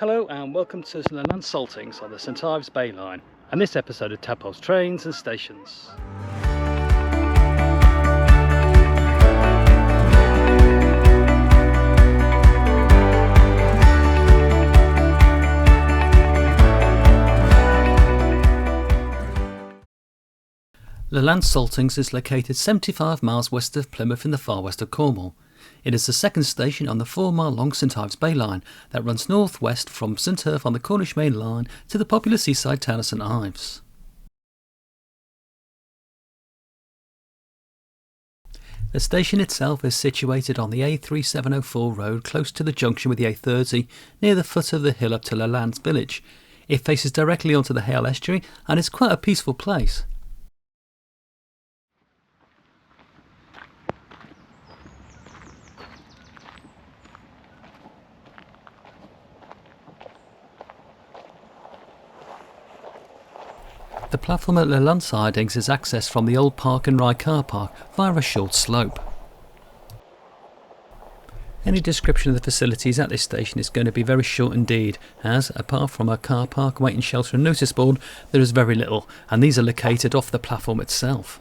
Hello and welcome to Lelant Saltings on the St Ives Bay Line and this episode of Tadpole's Trains and Stations. Lelant Saltings is located 75 miles west of Plymouth in the far west of Cornwall. It is the second station on the 4-mile-long St Ives Bay Line that runs north-west from St Erth on the Cornish Main Line to the popular seaside town of St Ives. The station itself is situated on the A3704 road close to the junction with the A30 near the foot of the hill up to Lelant village. It faces directly onto the Hale estuary and is quite a peaceful place. The platform at Lelant Saltings is accessed from the old Park and Ride car park via a short slope. Any description of the facilities at this station is going to be very short indeed, as apart from a car park, waiting shelter and notice board, there is very little, and these are located off the platform itself.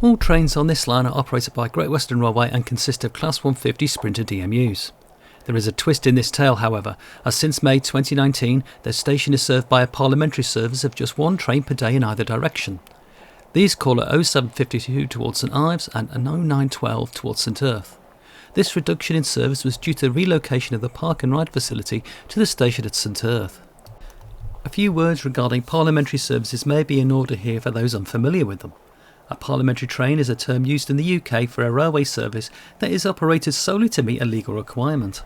All trains on this line are operated by Great Western Railway and consist of Class 150 Sprinter DMUs. There is a twist in this tale, however, as since May 2019 the station is served by a Parliamentary Service of just one train per day in either direction. These call at 0752 towards St Ives and 0912 towards St Erth. This reduction in service was due to the relocation of the Park and Ride facility to the station at St Erth. A few words regarding Parliamentary Services may be in order here for those unfamiliar with them. A parliamentary train is a term used in the UK for a railway service that is operated solely to meet a legal requirement.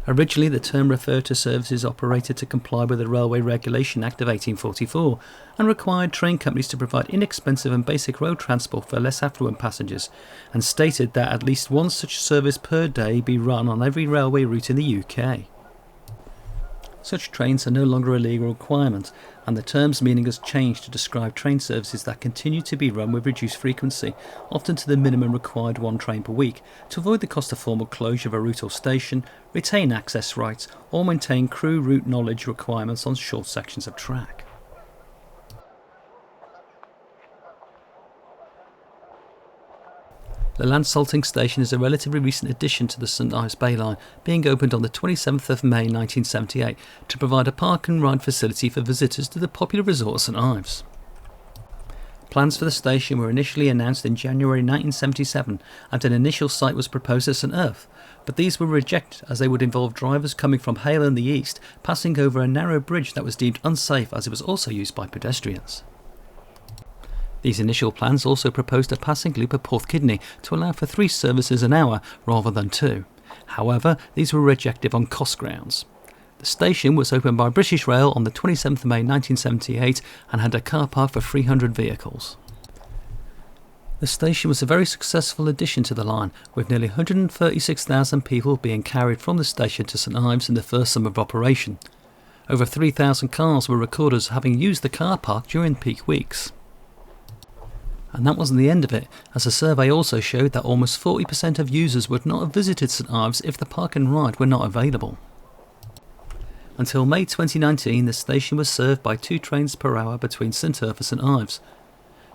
Originally, the term referred to services operated to comply with the Railway Regulation Act of 1844 and required train companies to provide inexpensive and basic road transport for less affluent passengers, and stated that at least one such service per day be run on every railway route in the UK. Such trains are no longer a legal requirement, and the term's meaning has changed to describe train services that continue to be run with reduced frequency, often to the minimum required one train per week, to avoid the cost of formal closure of a route or station, retain access rights, or maintain crew route knowledge requirements on short sections of track. The Lelant Saltings station is a relatively recent addition to the St Ives Bay Line, being opened on the 27th of May 1978 to provide a park and ride facility for visitors to the popular resort of St Ives. Plans for the station were initially announced in January 1977 and an initial site was proposed at St Erth, but these were rejected as they would involve drivers coming from Hale in the east passing over a narrow bridge that was deemed unsafe as it was also used by pedestrians. These initial plans also proposed a passing loop at Porthkidney to allow for 3 services an hour rather than 2. However, these were rejected on cost grounds. The station was opened by British Rail on the 27th of May 1978 and had a car park for 300 vehicles. The station was a very successful addition to the line, with nearly 136,000 people being carried from the station to St Ives in the first summer of operation. Over 3,000 cars were recorded as having used the car park during peak weeks. And that wasn't the end of it, as a survey also showed that almost 40% of users would not have visited St Ives if the park and ride were not available. Until May 2019, the station was served by 2 trains per hour between St Erth and St Ives.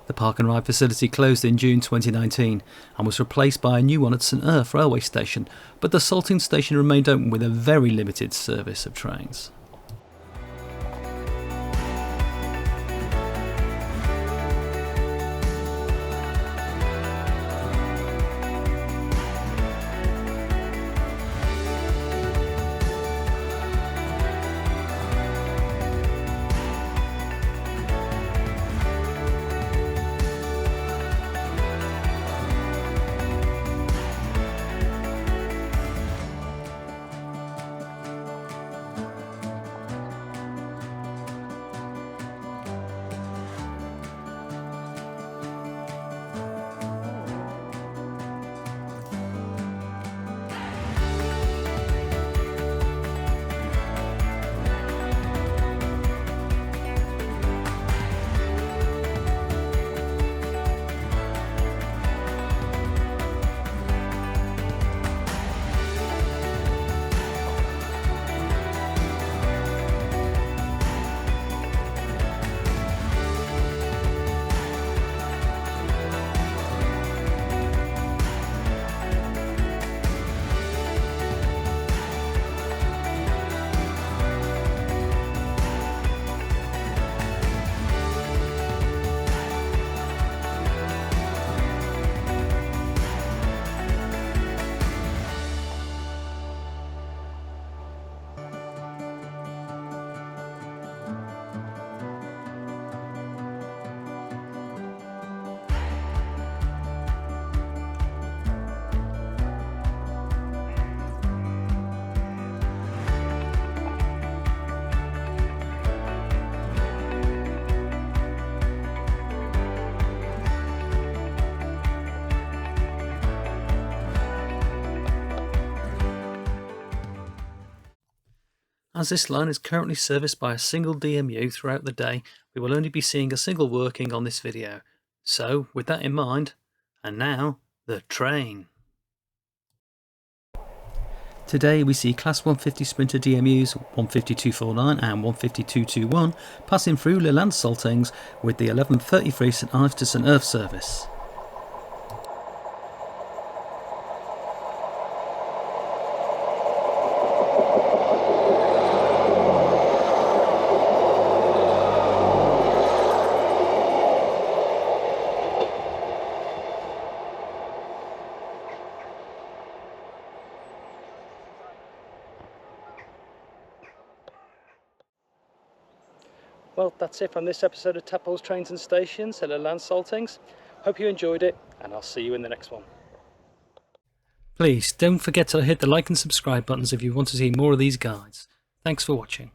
The park and ride facility closed in June 2019 and was replaced by a new one at St Erth railway station, but the Saltings station remained open with a very limited service of trains. As this line is currently serviced by a single DMU throughout the day, we will only be seeing a single working on this video. So, with that in mind, and now, the train. Today we see Class 150 Sprinter DMUs 15249 and 15221 passing through Lelant Saltings with the 11:33 St Ives to St Erth service. Well, that's it from this episode of Tadpoles, Trains and Stations at Lelant Saltings. Hope you enjoyed it, and I'll see you in the next one. Please don't forget to hit the like and subscribe buttons if you want to see more of these guides. Thanks for watching.